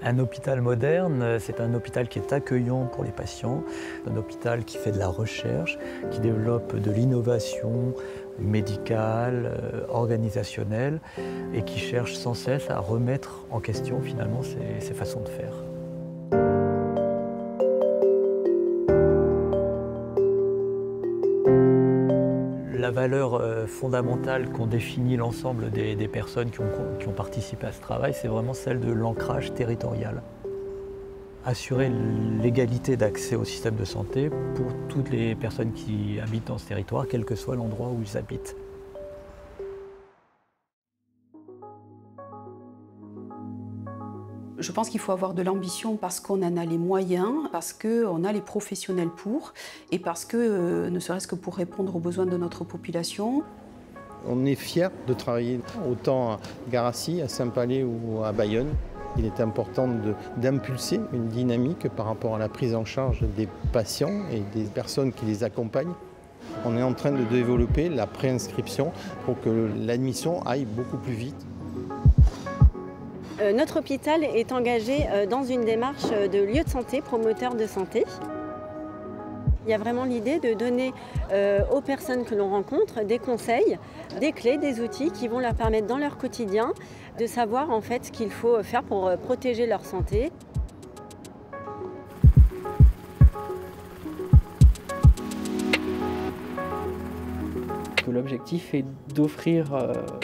Un hôpital moderne, c'est un hôpital qui est accueillant pour les patients, un hôpital qui fait de la recherche, qui développe de l'innovation médicale, organisationnelle, et qui cherche sans cesse à remettre en question finalement ses façons de faire. La valeur fondamentale qu'ont défini l'ensemble des personnes qui ont participé à ce travail, c'est vraiment celle de l'ancrage territorial. Assurer l'égalité d'accès au système de santé pour toutes les personnes qui habitent dans ce territoire, quel que soit l'endroit où ils habitent. Je pense qu'il faut avoir de l'ambition parce qu'on en a les moyens, parce qu'on a les professionnels pour, et parce que, ne serait-ce que pour répondre aux besoins de notre population. On est fiers de travailler autant à Garassi, à Saint-Palais ou à Bayonne. Il est important d'impulser une dynamique par rapport à la prise en charge des patients et des personnes qui les accompagnent. On est en train de développer la préinscription pour que l'admission aille beaucoup plus vite. Notre hôpital est engagé dans une démarche de lieu de santé, promoteur de santé. Il y a vraiment l'idée de donner aux personnes que l'on rencontre des conseils, des clés, des outils qui vont leur permettre dans leur quotidien de savoir en fait ce qu'il faut faire pour protéger leur santé. L'objectif est d'offrir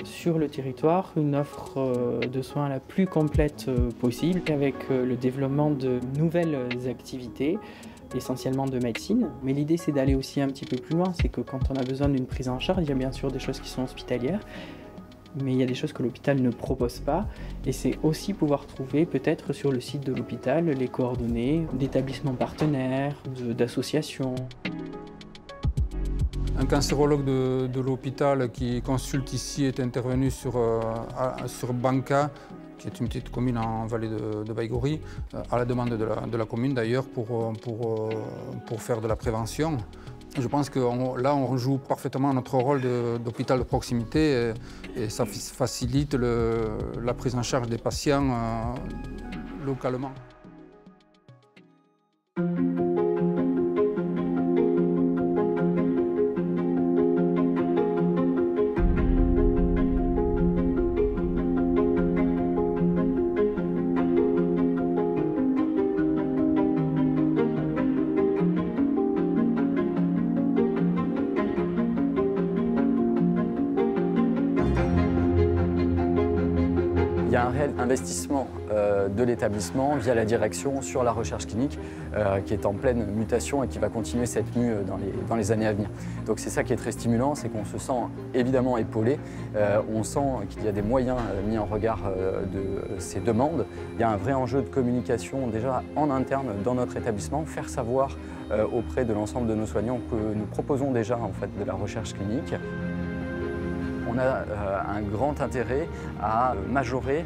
sur le territoire une offre de soins la plus complète possible, avec le développement de nouvelles activités, essentiellement de médecine. Mais l'idée, c'est d'aller aussi un petit peu plus loin. C'est que quand on a besoin d'une prise en charge, il y a bien sûr des choses qui sont hospitalières, mais il y a des choses que l'hôpital ne propose pas. Et c'est aussi pouvoir trouver, peut-être sur le site de l'hôpital, les coordonnées d'établissements partenaires, d'associations. Un cancérologue de l'hôpital qui consulte ici est intervenu sur Banca, qui est une petite commune en vallée de Baïgori, à la demande de la commune d'ailleurs, pour faire de la prévention. Je pense que là, on joue parfaitement notre rôle d'hôpital de proximité et ça facilite la prise en charge des patients localement. Il y a un réel investissement de l'établissement via la direction sur la recherche clinique qui est en pleine mutation et qui va continuer cette mue dans les années à venir. Donc c'est ça qui est très stimulant, c'est qu'on se sent évidemment épaulé, on sent qu'il y a des moyens mis en regard de ces demandes. Il y a un vrai enjeu de communication déjà en interne dans notre établissement, faire savoir auprès de l'ensemble de nos soignants que nous proposons déjà en fait de la recherche clinique. On a un grand intérêt à majorer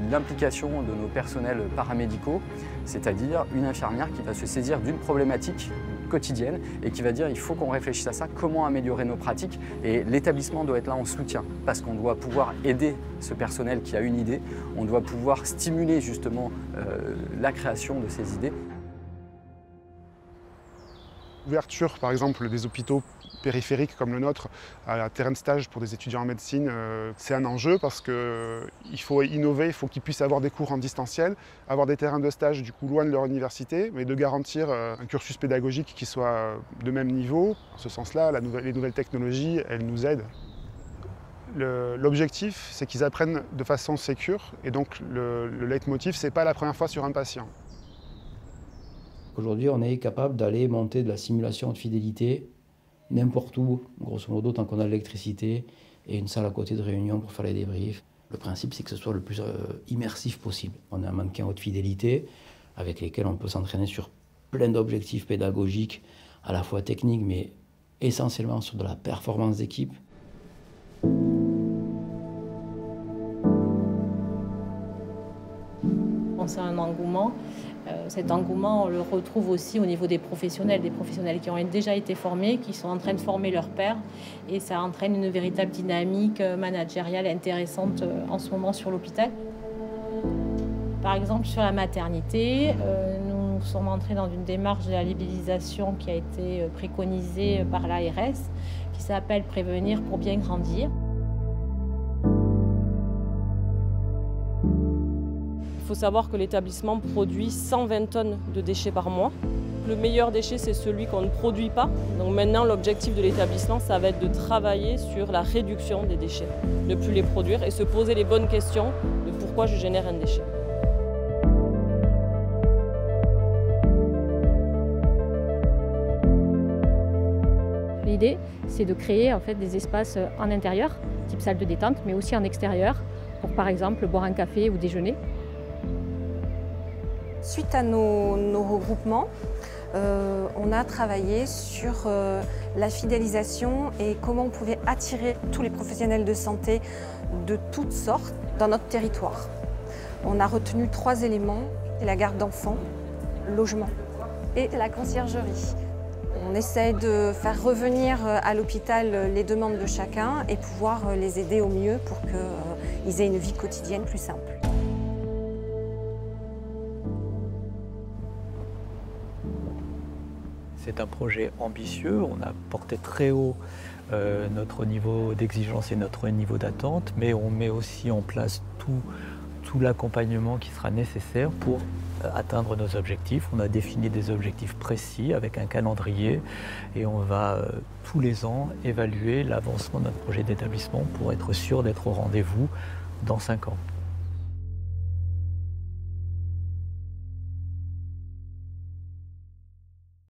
l'implication de nos personnels paramédicaux, c'est-à-dire une infirmière qui va se saisir d'une problématique quotidienne et qui va dire il faut qu'on réfléchisse à ça, comment améliorer nos pratiques, et l'établissement doit être là en soutien parce qu'on doit pouvoir aider ce personnel qui a une idée, on doit pouvoir stimuler justement la création de ces idées. L'ouverture, par exemple, des hôpitaux périphériques comme le nôtre à un terrain de stage pour des étudiants en médecine, c'est un enjeu parce qu'il faut innover, il faut qu'ils puissent avoir des cours en distanciel, avoir des terrains de stage du coup loin de leur université, mais de garantir un cursus pédagogique qui soit de même niveau. En ce sens-là, les nouvelles technologies, elles nous aident. L'objectif, c'est qu'ils apprennent de façon sécure, et donc le leitmotiv, c'est pas la première fois sur un patient. Aujourd'hui, on est capable d'aller monter de la simulation de fidélité n'importe où, grosso modo, tant qu'on a l'électricité et une salle à côté de réunion pour faire les débriefs. Le principe, c'est que ce soit le plus immersif possible. On a un mannequin haute fidélité avec lesquels on peut s'entraîner sur plein d'objectifs pédagogiques, à la fois techniques, mais essentiellement sur de la performance d'équipe. On sent un engouement. Cet engouement, on le retrouve aussi au niveau des professionnels qui ont déjà été formés, qui sont en train de former leurs pairs. Et ça entraîne une véritable dynamique managériale intéressante en ce moment sur l'hôpital. Par exemple, sur la maternité, nous sommes entrés dans une démarche de la labellisation qui a été préconisée par l'ARS, qui s'appelle « Prévenir pour bien grandir ». Il faut savoir que l'établissement produit 120 tonnes de déchets par mois. Le meilleur déchet, c'est celui qu'on ne produit pas. Donc maintenant, l'objectif de l'établissement, ça va être de travailler sur la réduction des déchets, ne plus les produire et se poser les bonnes questions de pourquoi je génère un déchet. L'idée, c'est de créer en fait des espaces en intérieur, type salle de détente, mais aussi en extérieur, pour par exemple boire un café ou déjeuner. Suite à nos regroupements, on a travaillé sur la fidélisation et comment on pouvait attirer tous les professionnels de santé de toutes sortes dans notre territoire. On a retenu 3 éléments, la garde d'enfants, le logement et la conciergerie. On essaie de faire revenir à l'hôpital les demandes de chacun et pouvoir les aider au mieux pour qu'ils aient une vie quotidienne plus simple. C'est un projet ambitieux, on a porté très haut notre niveau d'exigence et notre niveau d'attente, mais on met aussi en place tout l'accompagnement qui sera nécessaire pour atteindre nos objectifs. On a défini des objectifs précis avec un calendrier et on va tous les ans évaluer l'avancement de notre projet d'établissement pour être sûr d'être au rendez-vous dans 5 ans.